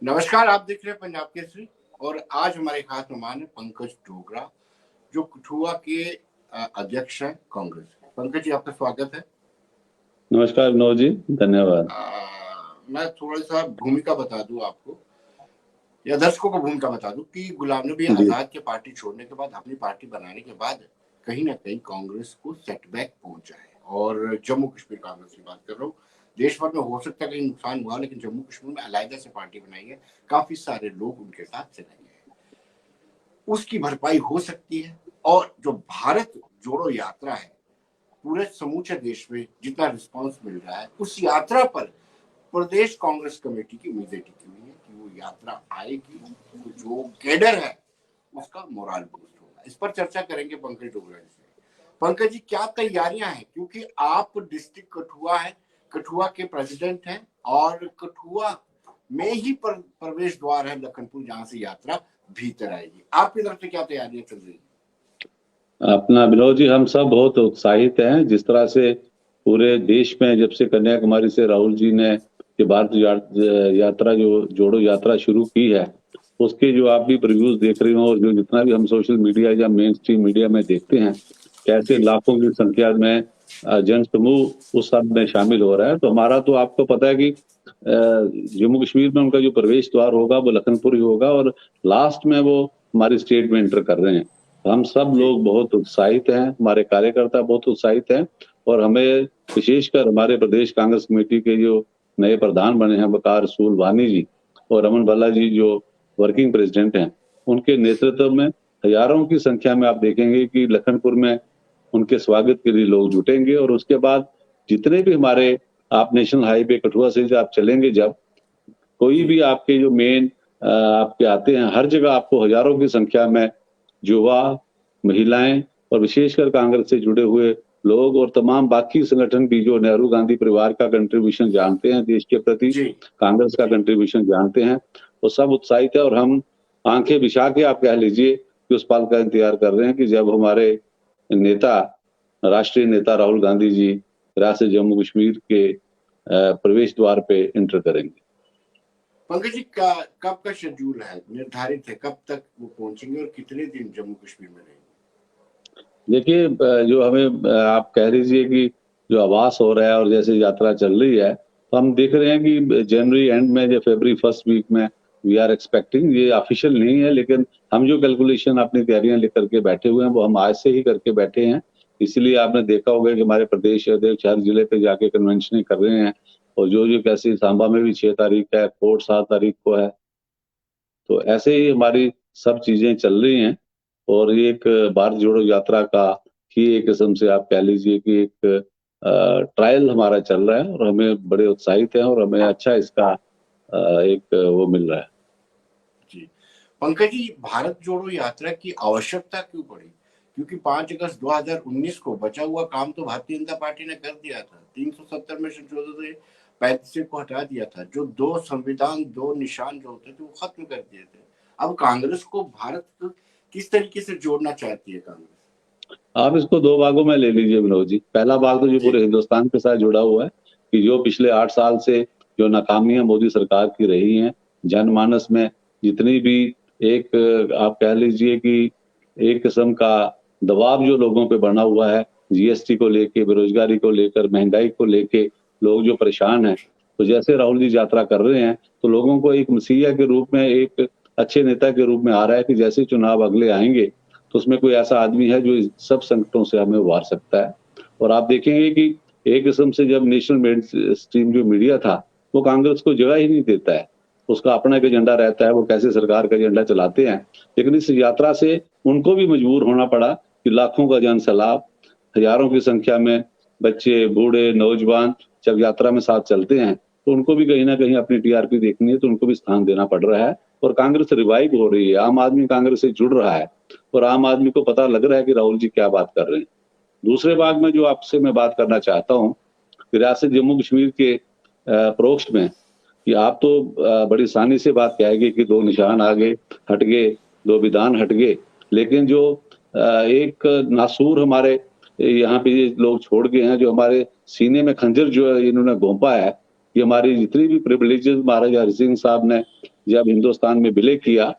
नमस्कार, आप देख रहे हैं पंजाब केसरी और आज हमारे खास मेहमान है पंकज डोगरा, जो कठुआ के अध्यक्ष हैं कांग्रेस के। पंकज जी, आपका स्वागत है। नमस्कार विनोद जी, धन्यवाद। मैं थोड़ा सा भूमिका बता दूं आपको या दर्शकों को भूमिका बता दूं कि गुलाम नबी आजाद के पार्टी छोड़ने के बाद, अपनी पार्टी बनाने के बाद कहीं ना कहीं कांग्रेस को सेटबैक पहुंचा है। और जम्मू कश्मीर कांग्रेस की बात कर रहा हूँ, देश भर में हो सकता है कहीं नुकसान हुआ, लेकिन जम्मू कश्मीर में अलग से पार्टी बनाई है, काफी सारे लोग उनके साथ चले गए हैं, उसकी भरपाई हो सकती है। और जो भारत जोड़ो यात्रा है, पूरे समूचे देश में जितना रिस्पांस मिल रहा है, उस यात्रा पर प्रदेश कांग्रेस कमेटी की उम्मीदें टिकी हुई है कि वो यात्रा आएगी, तो जो कैडर है उसका मोरल बूस्ट होगा। इस पर चर्चा करेंगे पंकज डोगरा जी से। पंकज जी, क्या तैयारियां हैं, क्योंकि आप डिस्ट्रिक्ट कठुआ है, कठुआ के प्रेसिडेंट हैं और कठुआ में ही प्रवेश द्वार है लखनपुर, जहां से यात्रा भीतर आएगी। आपकी तरफ से क्या तैयारियां चल रही है? अपना विनोद जी, हम सब बहुत उत्साहित हैं। जिस तरह से पूरे देश में जब से कन्याकुमारी से राहुल जी ने भारत यात्रा जो जोड़ो यात्रा शुरू की है, उसके जो आप भी प्रीव्यूज देख रहे हो और जो जितना भी हम सोशल मीडिया या मेन स्ट्रीम मीडिया में देखते हैं, कैसे लाखों की संख्या में जन समूह उस सब में शामिल हो रहा है। तो हमारा तो आपको पता है कि जम्मू कश्मीर में उनका जो प्रवेश द्वार होगा वो लखनपुर ही होगा और लास्ट में वो हमारी स्टेट में एंटर कर रहे हैं। हम सब लोग बहुत उत्साहित हैं, हमारे कार्यकर्ता बहुत उत्साहित हैं और हमें विशेषकर हमारे प्रदेश कांग्रेस कमेटी के जो नए प्रधान बने हैं वकार रसूल वानी जी और रमन भल्ला जी जो वर्किंग प्रेसिडेंट हैं, उनके नेतृत्व में हजारों की संख्या में आप देखेंगे कि लखनपुर में उनके स्वागत के लिए लोग जुटेंगे। और उसके बाद जितने भी हमारे आप नेशनल हाईवे कठुआ से आप चलेंगे, जब कोई भी आपके जो मेन आपके आते हैं, हर जगह आपको हजारों की संख्या में युवा, महिलाएं और विशेषकर कांग्रेस से जुड़े हुए लोग और तमाम बाकी संगठन भी जो नेहरू गांधी परिवार का कंट्रीब्यूशन जानते हैं देश के प्रति, कांग्रेस का कंट्रीब्यूशन जानते हैं, वो सब उत्साहित है। और हम आंखें बिछा के आप कह लीजिए कि उस पल का इंतजार कर रहे हैं कि जब हमारे नेता, राष्ट्रीय नेता राहुल गांधी जी रियासत जम्मू कश्मीर के प्रवेश द्वार पे एंटर करेंगे। पंकज जी, कब का शेड्यूल है, निर्धारित है, कब तक वो पहुंचेंगे और कितने दिन जम्मू कश्मीर में रहेंगे? देखिए, जो हमें आप कह लीजिए कि जो आवास हो रहा है और जैसे यात्रा चल रही है, तो हम देख रहे हैं कि जनवरी एंड में या फरवरी फर्स्ट वीक में वी आर एक्सपेक्टिंग। ये ऑफिशियल नहीं है, लेकिन हम जो कैलकुलेशन अपनी तैयारियां लेकर के बैठे हुए हैं वो हम आज से ही करके बैठे हैं। इसलिए आपने देखा होगा कि हमारे प्रदेश अध्यक्ष हर जिले पे जाके कन्वेंशन कर रहे हैं और जो जो कैसे सांबा में भी 6 तारीख है, कोट 7 तारीख को है। तो ऐसे ही हमारी सब चीजें चल रही हैं और ये एक भारत जोड़ो यात्रा का ही एक किस्म से आप कह लीजिए कि एक ट्रायल हमारा चल रहा है और हमें बड़े उत्साहित हैं और हमें अच्छा इसका एक वो मिल रहा है। जी पंकज जी, भारत जोड़ो यात्रा की आवश्यकता क्यों पड़ी? क्योंकि 5 अगस्त 2019 को बचा हुआ काम तो भारतीय जनता पार्टी ने कर दिया था। 370 में संशोधन 35 को हटा दिया था। जो 2 संविधान, 2 निशान जो होते थे वो खत्म कर दिए थे। अब कांग्रेस को भारत किस तरीके से जोड़ना चाहती है कांग्रेस? आप इसको 2 भागों में ले लीजिए विनोद जी। पहला भाग तो जो पूरे हिंदुस्तान के साथ जुड़ा हुआ है कि जो पिछले 8 साल से जो नाकामियां मोदी सरकार की रही हैं, जनमानस में जितनी भी एक आप कह लीजिए कि एक किस्म का दबाव जो लोगों पे बना हुआ है, जीएसटी को लेके, बेरोजगारी को लेकर, महंगाई को लेके लोग जो परेशान हैं, तो जैसे राहुल जी यात्रा कर रहे हैं तो लोगों को एक मसीहा के रूप में, एक अच्छे नेता के रूप में आ रहा है कि जैसे चुनाव अगले आएंगे तो उसमें कोई ऐसा आदमी है जो इस सब संकटों से हमें उबार सकता है। और आप देखेंगे कि एक किस्म से जब नेशनल मेन स्ट्रीम जो मीडिया था वो कांग्रेस को जगह ही नहीं देता है, उसका अपना एक एजेंडा रहता है, वो कैसे सरकार का एजेंडा चलाते हैं। लेकिन इस यात्रा से उनको भी मजबूर होना पड़ा कि लाखों का जन सैलाब, हजारों की संख्या में बच्चे, बूढ़े, नौजवान जब यात्रा में साथ चलते हैं तो उनको भी कहीं ना कहीं अपनी टीआरपी देखनी है, तो उनको भी स्थान देना पड़ रहा है और कांग्रेस रिवाइव हो रही है। आम आदमी कांग्रेस से जुड़ रहा है और आम आदमी को पता लग रहा है कि राहुल जी क्या बात कर रहे हैं। दूसरे भाग में जो आपसे मैं बात करना चाहता हूँ, रियासत जम्मू कश्मीर के प्रोक्ष में कि आप तो बड़ी आसानी से बात कहेंगे कि 2 निशान आगे हट गए, 2 विधान हट गए, लेकिन जो एक नासूर हमारे यहाँ पे लोग छोड़ गए हैं, जो हमारे सीने में खंजर जो है इन्होंने घोंपा है, कि हमारी जितनी भी प्रिविलेजेस महाराजा हरि सिंह साहब ने जब हिंदुस्तान में विलय किया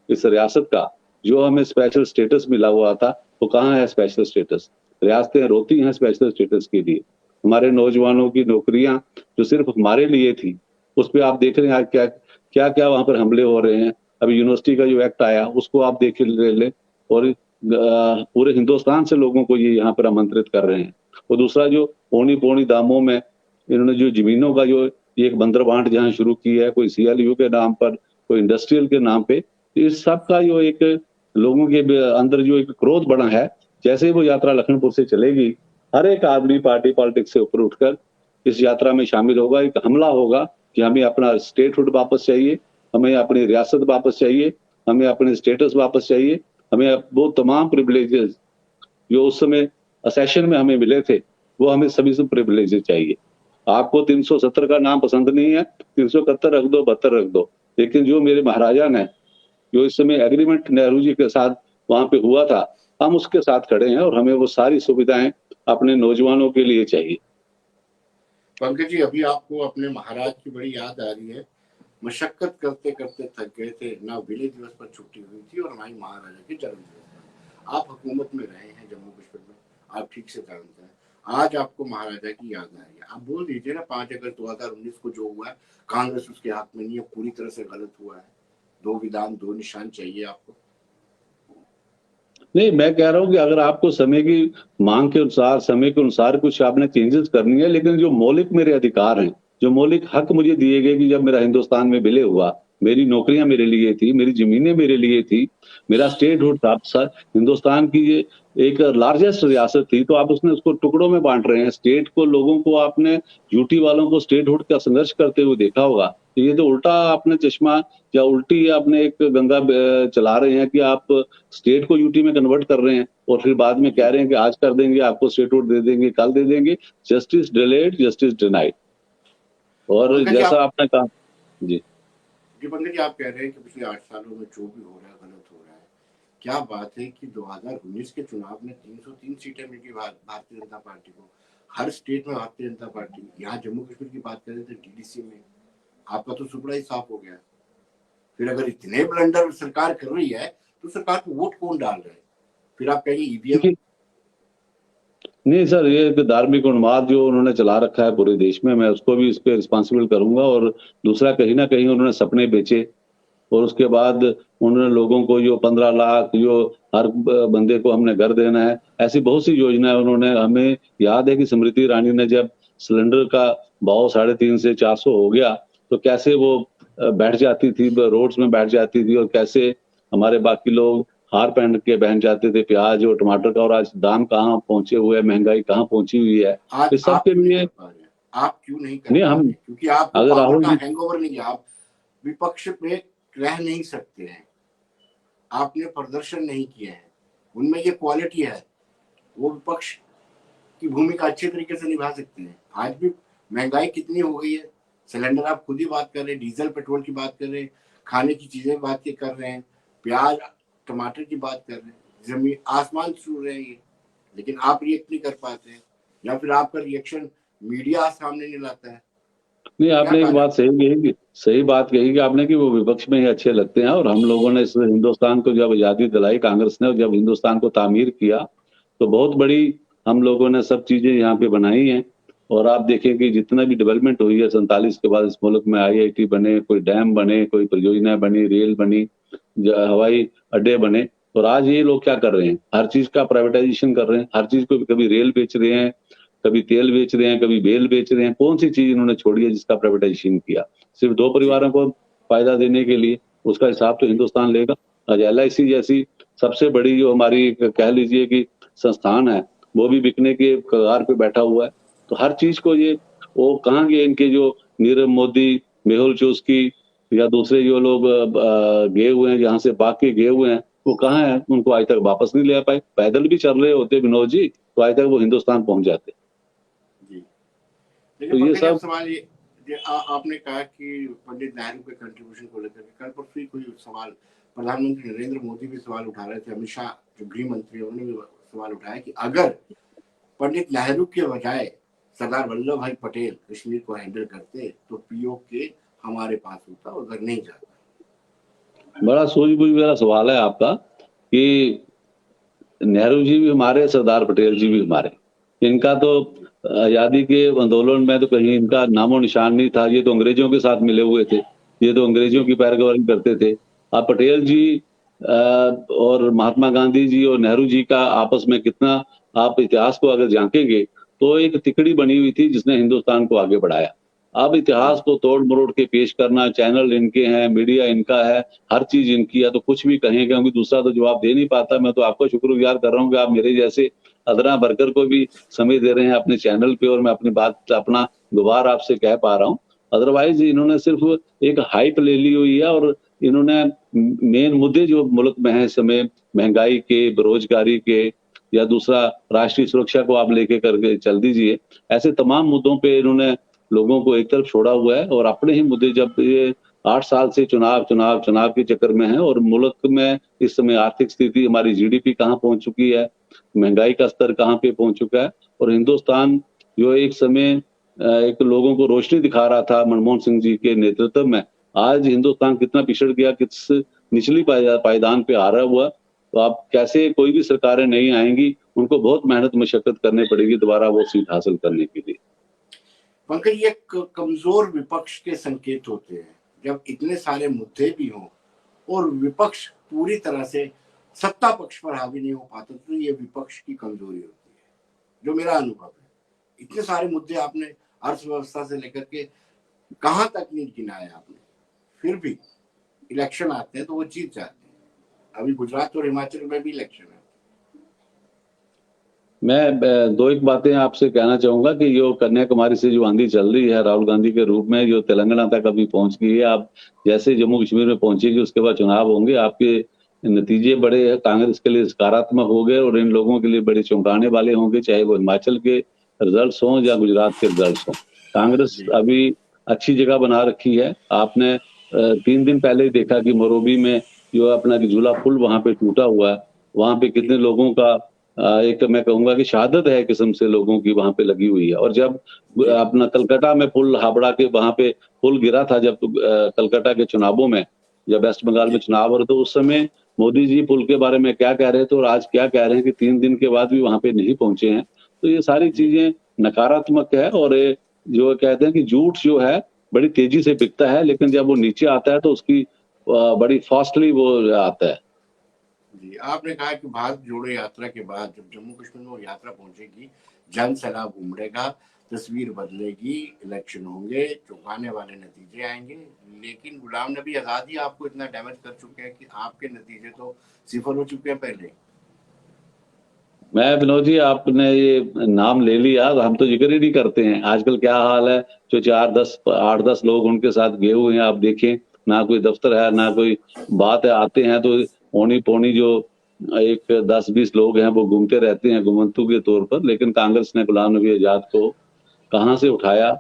इस रियासत का, जो हमें स्पेशल स्टेटस मिला हुआ था, वो कहाँ है स्पेशल स्टेटस? रियासतें रोती हैं स्पेशल स्टेटस के लिए। हमारे नौजवानों की नौकरियां जो सिर्फ हमारे लिए थी, उस पे आप देख रहे हैं आज क्या क्या क्या वहां पर हमले हो रहे हैं। अभी यूनिवर्सिटी का जो एक्ट आया उसको आप देख ले और पूरे हिंदुस्तान से लोगों को ये यहाँ पर आमंत्रित कर रहे हैं। और दूसरा जो पौनी पौनी दामों में इन्होंने जो जमीनों का जो एक बंदर बांट जहाँ शुरू की है, कोई CLU के नाम पर, कोई इंडस्ट्रियल के नाम पे, इस सब का जो एक लोगों के अंदर जो एक क्रोध बढ़ा है, जैसे ही वो यात्रा लखनपुर से चलेगी, हर एक आदमी पार्टी पॉलिटिक्स से ऊपर उठकर इस यात्रा में शामिल होगा। एक हमला होगा कि हमें अपना स्टेटहुड वापस चाहिए, हमें अपनी रियासत वापस चाहिए, हमें अपने स्टेटस वापस चाहिए, हमें वो तमाम प्रिविलेजेस जो उस समय असेशन में हमें मिले थे, वो हमें सभी से प्रिविलेजेस चाहिए। आपको 370 का नाम पसंद नहीं है, 371 रख दो, 72 रख दो, लेकिन जो मेरे महाराजा ने जो इस समय एग्रीमेंट नेहरू जी के साथ वहां पे हुआ था, हम उसके साथ खड़े हैं और हमें वो सारी सुविधाएं अपने नौजवानों के लिए चाहिए। पंकज जी, अभी आपको अपने महाराज की बड़ी याद आ रही है। मशक्कत करते करते थक गए थे, ना विलय दिवस पर छुट्टी हुई थी और ना ही महाराजा के जन्म दिवस पर। आप हुकूमत में रहे हैं जम्मू कश्मीर में, आप ठीक से जानते हैं। आज आपको महाराजा की याद आ रही है, आप बोल दीजिए ना 5 अगस्त 2019 को जो हुआ है, कांग्रेस उसके हाथ में नहीं है, पूरी तरह से गलत हुआ है। 2 विधान 2 निशान चाहिए आपको। नहीं, मैं कह रहा हूँ कि अगर आपको समय की मांग के अनुसार, समय के अनुसार कुछ आपने चेंजेस करनी है, लेकिन जो मौलिक मेरे अधिकार हैं, जो मौलिक हक मुझे दिए गए कि जब मेरा हिंदुस्तान में विलय हुआ, मेरी नौकरियां मेरे लिए थी, मेरी जमीनें मेरे लिए थी, मेरा स्टेटहुड था। हिंदुस्तान की ये एक लार्जेस्ट रियासत थी, तो आप उसने उसको टुकड़ों में बांट रहे हैं। स्टेट को, लोगों को आपने यूटी वालों को स्टेटहुड का संघर्ष करते हुए देखा होगा। तो ये तो उल्टा आपने चश्मा या उल्टी आपने एक गंगा चला रहे हैं कि आप स्टेट को यूटी में कन्वर्ट कर रहे हैं और फिर बाद में कह रहे हैं कि आज कर देंगे, आपको स्टेटहुड दे देंगे, कल दे देंगे। Justice delayed, justice denied. और पंकज जी जैसा आप आपने कहा जी, जी पंकज जी, आप कह रहे हैं कि पिछले 8 सालों में जो भी हो रहा है गलत हो रहा है। क्या बात है कि 2019 के चुनाव में 303 सीटें मिली भारतीय जनता पार्टी को। हर स्टेट में भारतीय जनता पार्टी, यहाँ जम्मू कश्मीर की बात करें तो DDC में आपका तो सुपड़ा ही साफ हो गया। फिर अगर इतने ब्लंडर सरकार कर रही है तो सरकार को वोट कौन डाल रहा है? फिर आप कहेंगे EVM। नहीं सर, ये एक धार्मिक उन्माद जो उन्होंने चला रखा है पूरे देश में, मैं उसको भी इस पे रिस्पॉन्सिबल करूंगा। और दूसरा, कहीं ना कहीं उन्होंने सपने बेचे और उसके बाद उन्होंने लोगों को जो 15 लाख जो हर बंदे को हमने घर देना है, ऐसी बहुत सी योजनाएं उन्होंने। हमें याद है कि स्मृति ईरानी ने जब सिलेंडर का भाव 350 से 400 हो गया, तो कैसे वो बैठ जाती थी, रोड्स में बैठ जाती थी, और कैसे हमारे बाकी लोग हार पहन के बहन जाते थे प्याज और टमाटर का। और आज दाम कहाँ पहुंचे हुए हैं, महंगाई कहाँ पहुंची हुई है। आज इस सब आप के क्यों नहीं लिए कर पा रहे हैं? आप क्यों नहीं कर नहीं, पा हम रहे? क्योंकि आपको अगर पावर राहुल का जी हैंगओवर नहीं है। आप विपक्ष में रह नहीं सकते हैं। आपने प्रदर्शन नहीं किए हैं, उनमें ये क्वालिटी है। वो विपक्ष की भूमिका अच्छे तरीके से निभा सकते हैं। आज भी महंगाई कितनी हो गई है, सिलेंडर आप खुद ही बात कर रहे हैं, डीजल पेट्रोल की बात कर रहे हैं, खाने की चीजें बात कर रहे हैं, प्याज टमाटर की बात कर रहे हैं, जमीन आसमान छू रहे हैं ये। लेकिन आप रिएक्ट नहीं कर पाते हैं, या फिर आपका रिएक्शन मीडिया सामने नहीं लाता है। नहीं, क्या आपने एक कारण? बात सही कही कि सही बात कही कि आपने कि वो विपक्ष में ही अच्छे लगते हैं। और हम लोगों ने इस हिंदुस्तान को जब आजादी दिलाई कांग्रेस ने, और जब हिंदुस्तान को तामीर किया, तो बहुत बड़ी हम लोगों ने सब चीजें यहाँ पे बनाई हैं। और आप देखें कि जितना भी डेवलपमेंट हुई है 47 के बाद इस मुल्क में, IIT बने, कोई डैम बने, कोई परियोजना बनी, रेल बनी, हवाई अड्डे बने। और आज ये लोग क्या कर रहे हैं, हर चीज का प्राइवेटाइजेशन कर रहे हैं। हर चीज को, कभी रेल बेच रहे हैं, कभी तेल बेच रहे हैं, कभी बेल बेच रहे हैं। कौन सी चीज इन्होंने छोड़ी है जिसका प्राइवेटाइजेशन किया? सिर्फ 2 जी परिवारों को फायदा देने के लिए। उसका हिसाब तो जी हिंदुस्तान लेगा। आज LIC जैसी सबसे बड़ी जो हमारी कह लीजिए कि संस्थान है, वो भी बिकने के कगार पे बैठा हुआ है। तो हर चीज को ये, वो कहाँ गए इनके जो नीरव मोदी, मेहुल चोस्की या दूसरे जो लोग गए हुए हैं, जहाँ से भाग के गए हुए हैं, वो कहाँ है? उनको आज तक वापस नहीं ले पाए। पैदल भी चल रहे होते विनोद जी, तो आज तक वो हिंदुस्तान पहुंच जाते। जी। लेकिन तो ये पंकज, अब सब सवाल ये आपने कहा कि पंडित नेहरू के कंट्रीब्यूशन को लेकर कल परसों ही कोई सवाल प्रधानमंत्री नरेंद्र मोदी भी सवाल उठा रहे थे। अमित शाह जो गृह मंत्री है उन्होंने भी सवाल उठाया कि अगर पंडित नेहरू के बजाय सरदार वल्लभ भाई पटेल कश्मीर को हैंडल करते तो POK हमारे पास होता, उधर नहीं जाता। बड़ा सूझबूझ वाला सवाल है आपका कि नेहरू जी भी हमारे, सरदार पटेल जी भी हमारे। इनका तो आजादी के आंदोलन में तो कहीं इनका नामो निशान नहीं था। ये तो अंग्रेजों के साथ मिले हुए थे, ये तो अंग्रेजों की पैरवी करते थे। अब पटेल जी और महात्मा गांधी जी और नेहरू जी का आपस में कितना, आप इतिहास को अगर झांकेंगे तो एक तिकड़ी बनी हुई थी जिसने हिंदुस्तान को आगे बढ़ाया। अब इतिहास को तोड़ मरोड़ के पेश करना, चैनल इनके हैं, मीडिया इनका है, हर चीज इनकी है, तो कुछ भी कहें क्योंकि दूसरा तो जवाब दे नहीं पाता। मैं तो आपका शुक्रगुजार कर रहा हूँ कि आप मेरे जैसे अदना वर्कर को भी समय दे रहे हैं अपने चैनल पे, और मैं अपनी बात, अपना गुबार आपसे कह पा रहा हूँ। अदरवाइज इन्होंने सिर्फ एक हाइप ले ली हुई है, और इन्होंने मेन मुद्दे जो मुल्क में है इस समय, महंगाई के, बेरोजगारी के, या दूसरा राष्ट्रीय सुरक्षा को आप लेके करके चल दीजिए, ऐसे तमाम मुद्दों पे इन्होंने लोगों को एक तरफ छोड़ा हुआ है, और अपने ही मुद्दे, जब ये 8 साल से चुनाव के चक्कर में है, और मुल्क में इस समय आर्थिक स्थिति, हमारी जीडीपी कहाँ पहुंच चुकी है, महंगाई का स्तर कहाँ पे पहुंच चुका है, और हिंदुस्तान जो एक समय एक लोगों को रोशनी दिखा रहा था मनमोहन सिंह जी के नेतृत्व में, आज हिंदुस्तान कितना पिछड़ गया, किस निचली पायदान पे आ रहा हुआ। तो आप कैसे, कोई भी सरकारें नहीं आएंगी, उनको बहुत मेहनत मशक्कत करनी पड़ेगी दोबारा वो सीट हासिल करने के लिए। पंकज, ये कमजोर विपक्ष के संकेत होते हैं जब इतने सारे मुद्दे भी हों और विपक्ष पूरी तरह से सत्ता पक्ष पर हावी नहीं हो पाता, तो ये विपक्ष की कमजोरी होती है, जो मेरा अनुभव है। इतने सारे मुद्दे आपने अर्थव्यवस्था से लेकर के कहां तक नहीं गिनाए आपने, फिर भी इलेक्शन आते हैं तो वो जीत जाते हैं। अभी गुजरात और हिमाचल में भी इलेक्शन है। मैं दो एक बातें आपसे कहना चाहूंगा कि जो कन्याकुमारी से जो आंधी चल रही है राहुल गांधी के रूप में, जो तेलंगाना तक अभी पहुंच गई है, आप जैसे जम्मू कश्मीर में पहुंचेगी उसके बाद चुनाव होंगे, आपके नतीजे बड़े कांग्रेस के लिए सकारात्मक हो गए, और इन लोगों के लिए बड़े चौंकाने वाले होंगे, चाहे वो हिमाचल के रिजल्ट हों या गुजरात के रिजल्ट हों। कांग्रेस अभी अच्छी जगह बना रखी है। आपने 3 दिन पहले ही देखा कि मोरबी में जो अपना झूला पुल वहां पे टूटा हुआ है, वहां पे कितने लोगों का एक, मैं कहूंगा कि शहादत है किस्म से लोगों की वहां पे लगी हुई है। और जब अपना कलकत्ता में पुल हावड़ा के वहां पे पुल गिरा था, जब कलकत्ता के चुनावों में, जब वेस्ट बंगाल में चुनाव हो रहे, तो उस समय मोदी जी पुल के बारे में क्या कह रहे थे और आज क्या कह रहे हैं कि 3 दिन के बाद भी वहां पे नहीं पहुंचे हैं। तो ये सारी चीजें नकारात्मक है, और जो कहते हैं कि झूठ जो है बड़ी तेजी से बिकता है, लेकिन जब वो नीचे आता है तो उसकी बड़ी फास्टली वो आता है। जी, आपने कहा कि भारत जोड़ो यात्रा के बाद जब जम्मू कश्मीर में वो यात्रा पहुंचेगी, जन सैलाब उमड़ेगा, तस्वीर बदलेगी, इलेक्शन होंगे, चौंकाने वाले नतीजे आएंगे। लेकिन गुलाम नबी आजाद ही आपको इतना डैमेज कर चुके हैं कि आपके नतीजे तो सिफर हो चुके हैं पहले। मैं, विनोद जी, आपने ये नाम ले लिया, हम तो जिक्र ही नहीं करते हैं। आजकल क्या हाल है, जो 8-10 लोग उनके साथ गए हुए हैं, आप देखें, ना कोई दफ्तर है ना कोई बात है, आते हैं तो ओनी पोनी जो एक 10-20 लोग हैं वो घूमते रहते हैं घुमंतु के तौर पर। लेकिन कांग्रेस ने गुलाम नबी आजाद को कहां से उठाया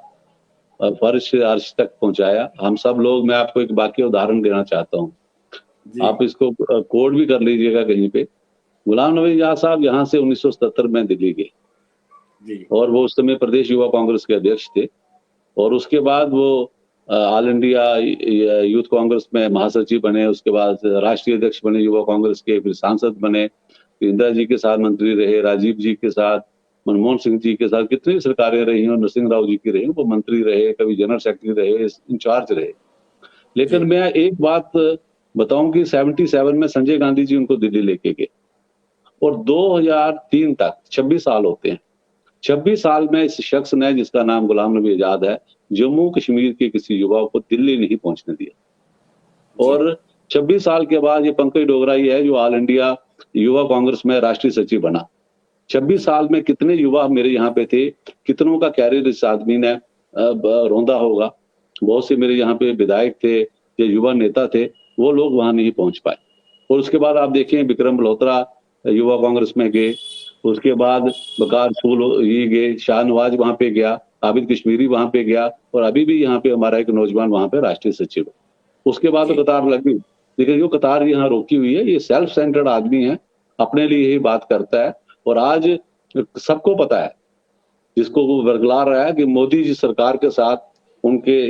और फर्श अर्श तक पहुंचाया। हम सब लोग, मैं आपको एक वाकई उदाहरण देना चाहता हूँ, आप इसको कोड भी कर लीजिएगा कहीं पे। गुलाम नबी आजाद साहब यहाँ से 1977 में दिल्ली गए, और वो उस समय प्रदेश युवा कांग्रेस के अध्यक्ष थे, और उसके बाद वो ऑल इंडिया यूथ कांग्रेस में महासचिव बने, उसके बाद राष्ट्रीय अध्यक्ष बने युवा कांग्रेस के, फिर सांसद बने, इंदिरा जी के साथ मंत्री रहे, राजीव जी के साथ, मनमोहन सिंह जी के साथ कितनी सरकारें रही, और नरसिंह राव जी की रही, वो मंत्री रहे, कभी जनरल सेक्रेटरी रहे, इंचार्ज रहे। लेकिन मैं एक बात बताऊं कि 77 में संजय गांधी जी उनको दिल्ली लेके गए, और 2003 तक 26 साल होते हैं, 26 साल में इस शख्स ने, जिसका नाम गुलाम नबी आजाद है, जम्मू कश्मीर के किसी युवा को दिल्ली नहीं पहुंचने दिया। और 26 साल के बाद ये पंकज डोगरा ही है जो ऑल इंडिया युवा कांग्रेस में राष्ट्रीय सचिव बना। 26 साल में कितने युवा मेरे यहाँ पे थे, कितनों का कैरियर इस आदमी ने रौंदा होगा। बहुत से मेरे यहाँ पे विधायक थे या युवा नेता थे, वो लोग वहां नहीं पहुंच पाए। और उसके बाद आप देखें, विक्रम मल्होत्रा युवा कांग्रेस में गए, उसके बाद बकार फूल ये गए, शाहनवाज वहां पे गया, आबिद कश्मीरी वहां पे गया, और अभी भी यहाँ पे हमारा एक नौजवान वहां पे राष्ट्रीय सचिव है। उसके बाद तो कतार लगी, लेकिन जो कतार यहाँ रोकी हुई है, ये सेल्फ सेंटर्ड आदमी है, अपने लिए ही बात करता है। और आज सबको पता है, जिसको वो वर्गला रहा है, कि मोदी जी सरकार के साथ उनके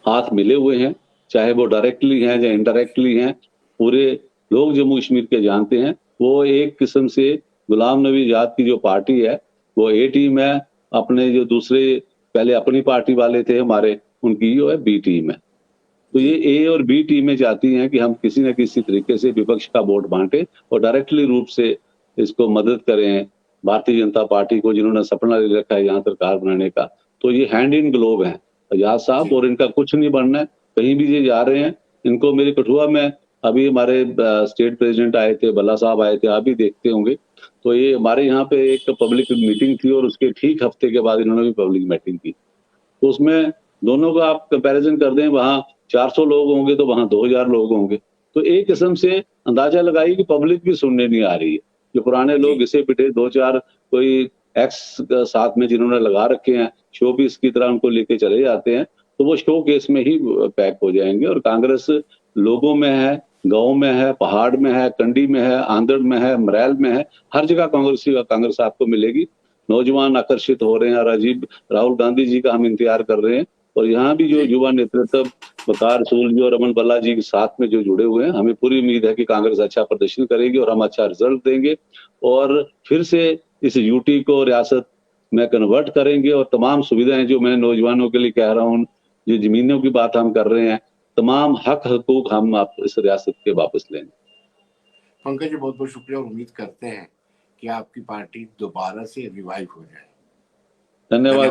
हाथ मिले हुए हैं, चाहे वो डायरेक्टली हैं या इनडायरेक्टली हैं, पूरे लोग जम्मू कश्मीर के जानते हैं। वो एक किस्म से गुलाम नबी आजाद की जो पार्टी है वो ए टीम है, अपने जो दूसरे पहले अपनी पार्टी वाले थे हमारे, उनकी जो है बी टीम है। तो ये ए और बी टीमें चाहती हैं कि हम किसी न किसी तरीके से विपक्ष का वोट बांटे और डायरेक्टली रूप से इसको मदद करें भारतीय जनता पार्टी को, जिन्होंने सपना ले रखा है यहाँ सरकार बनाने का। तो ये हैंड इन ग्लोव है आजाद साहब, और इनका कुछ नहीं बनना है, कहीं भी ये जा रहे हैं। इनको मेरे कठुआ में अभी हमारे स्टेट प्रेसिडेंट आए थे, भल्ला साहब आए थे, आप भी देखते होंगे। तो ये हमारे यहाँ पे एक पब्लिक मीटिंग थी और उसके ठीक हफ्ते के बाद इन्होंने भी पब्लिक मीटिंग की। तो उसमें दोनों का आप कंपैरिजन कर दें, वहां 400 लोग होंगे तो वहां 2000 लोग होंगे। तो एक किस्म से अंदाजा लगाइए कि पब्लिक भी सुनने नहीं आ रही है। जो पुराने लोग घिसे पिटे 2-4 कोई एक्स साथ में जिन्होंने लगा रखे हैं, शो पीस की तरह उनको लेके चले जाते हैं, तो वो शो केस में ही पैक हो जाएंगे। और कांग्रेस लोगों में है, गांव में है, पहाड़ में है, कंडी में है, आंधड़ में है, मरैल में है, हर जगह कांग्रेस आपको मिलेगी। नौजवान आकर्षित हो रहे हैं, राहुल गांधी जी का हम इंतजार कर रहे हैं। और यहाँ भी जो युवा नेतृत्व वकार सूल जी और रमन बल्ला जी के साथ में जो जुड़े हुए हैं, हमें पूरी उम्मीद है कि कांग्रेस अच्छा प्रदर्शन करेगी और हम अच्छा रिजल्ट देंगे और फिर से इस यूटी को रियासत में कन्वर्ट करेंगे। और तमाम सुविधाएं जो मैं नौजवानों के लिए कह रहा हूँ, जो जमीनों की बात हम कर रहे हैं, तमाम हक हकूक हम आप इस रियासत के वापस लेंगे। पंकज जी, बहुत बहुत शुक्रिया। उम्मीद करते हैं कि आपकी पार्टी दोबारा से रिवाइव हो जाए। धन्यवाद।